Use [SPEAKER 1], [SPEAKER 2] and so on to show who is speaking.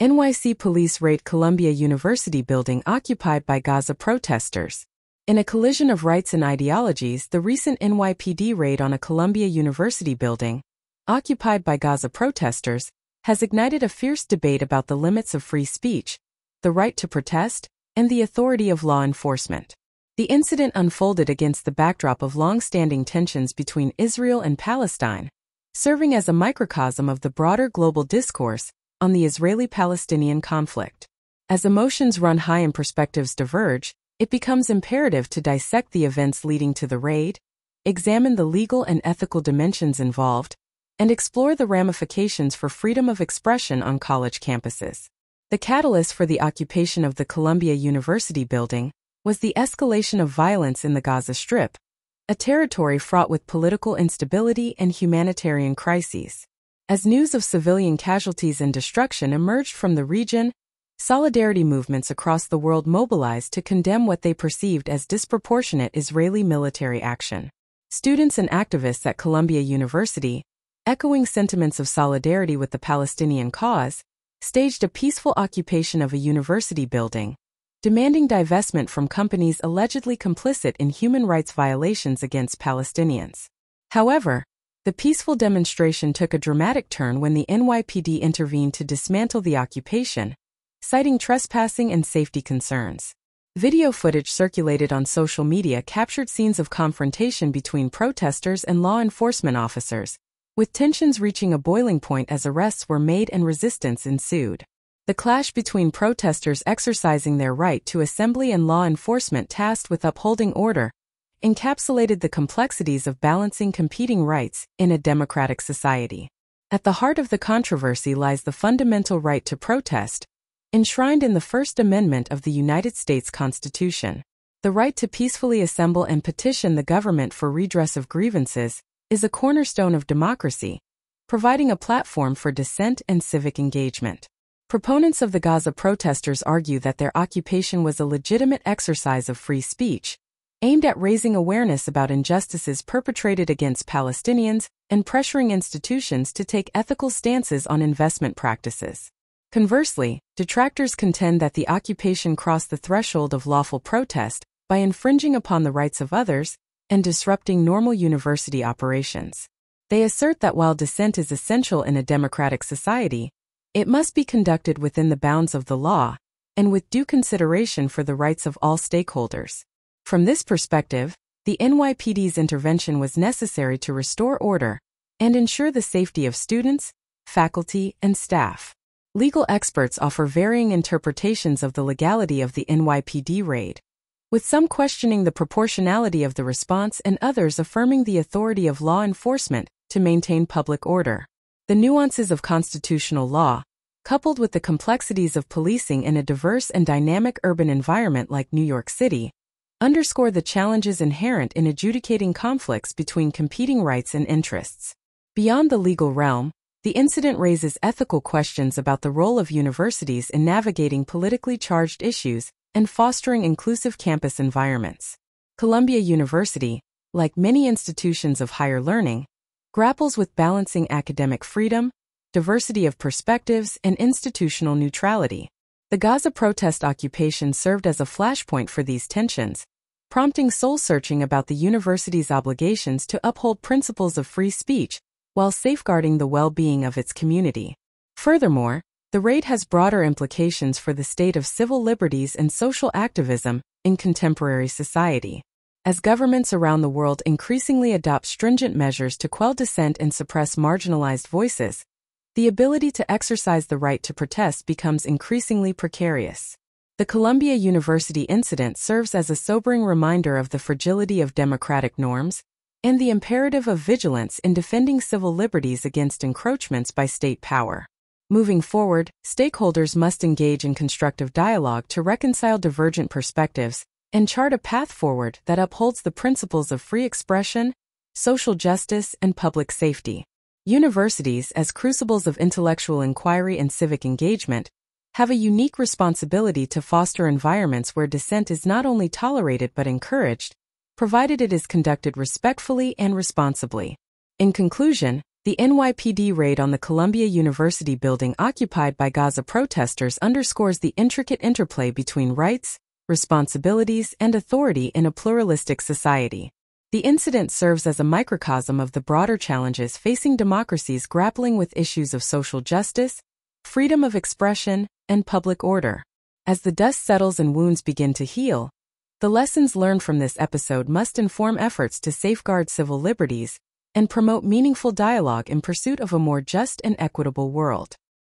[SPEAKER 1] NYC police raid Columbia University building occupied by Gaza protesters. In a collision of rights and ideologies, the recent NYPD raid on a Columbia University building, occupied by Gaza protesters, has ignited a fierce debate about the limits of free speech, the right to protest, and the authority of law enforcement. The incident unfolded against the backdrop of long-standing tensions between Israel and Palestine, serving as a microcosm of the broader global discourse on the Israeli-Palestinian conflict. As emotions run high and perspectives diverge, it becomes imperative to dissect the events leading to the raid, examine the legal and ethical dimensions involved, and explore the ramifications for freedom of expression on college campuses. The catalyst for the occupation of the Columbia University building was the escalation of violence in the Gaza Strip, a territory fraught with political instability and humanitarian crises. As news of civilian casualties and destruction emerged from the region, solidarity movements across the world mobilized to condemn what they perceived as disproportionate Israeli military action. Students and activists at Columbia University, echoing sentiments of solidarity with the Palestinian cause, staged a peaceful occupation of a university building, demanding divestment from companies allegedly complicit in human rights violations against Palestinians. However, the peaceful demonstration took a dramatic turn when the NYPD intervened to dismantle the occupation, citing trespassing and safety concerns. Video footage circulated on social media captured scenes of confrontation between protesters and law enforcement officers, with tensions reaching a boiling point as arrests were made and resistance ensued. The clash between protesters exercising their right to assembly and law enforcement tasked with upholding order encapsulated the complexities of balancing competing rights in a democratic society. At the heart of the controversy lies the fundamental right to protest, enshrined in the First Amendment of the United States Constitution. The right to peacefully assemble and petition the government for redress of grievances is a cornerstone of democracy, providing a platform for dissent and civic engagement. Proponents of the Gaza protesters argue that their occupation was a legitimate exercise of free speech, aimed at raising awareness about injustices perpetrated against Palestinians and pressuring institutions to take ethical stances on investment practices. Conversely, detractors contend that the occupation crossed the threshold of lawful protest by infringing upon the rights of others and disrupting normal university operations. They assert that while dissent is essential in a democratic society, it must be conducted within the bounds of the law and with due consideration for the rights of all stakeholders. From this perspective, the NYPD's intervention was necessary to restore order and ensure the safety of students, faculty, and staff. Legal experts offer varying interpretations of the legality of the NYPD raid, with some questioning the proportionality of the response and others affirming the authority of law enforcement to maintain public order. The nuances of constitutional law, coupled with the complexities of policing in a diverse and dynamic urban environment like New York City, underscore the challenges inherent in adjudicating conflicts between competing rights and interests. Beyond the legal realm, the incident raises ethical questions about the role of universities in navigating politically charged issues and fostering inclusive campus environments. Columbia University, like many institutions of higher learning, grapples with balancing academic freedom, diversity of perspectives, and institutional neutrality. The Gaza protest occupation served as a flashpoint for these tensions, prompting soul-searching about the university's obligations to uphold principles of free speech while safeguarding the well-being of its community. Furthermore, the raid has broader implications for the state of civil liberties and social activism in contemporary society. As governments around the world increasingly adopt stringent measures to quell dissent and suppress marginalized voices, the ability to exercise the right to protest becomes increasingly precarious. The Columbia University incident serves as a sobering reminder of the fragility of democratic norms and the imperative of vigilance in defending civil liberties against encroachments by state power. Moving forward, stakeholders must engage in constructive dialogue to reconcile divergent perspectives and chart a path forward that upholds the principles of free expression, social justice, and public safety. Universities, as crucibles of intellectual inquiry and civic engagement, have a unique responsibility to foster environments where dissent is not only tolerated but encouraged, provided it is conducted respectfully and responsibly. In conclusion, The NYPD raid on the Columbia University building occupied by Gaza protesters underscores the intricate interplay between rights, responsibilities, and authority in a pluralistic society. The incident serves as a microcosm of the broader challenges facing democracies grappling with issues of social justice, freedom of expression, and public order. As the dust settles and wounds begin to heal, the lessons learned from this episode must inform efforts to safeguard civil liberties and promote meaningful dialogue in pursuit of a more just and equitable world.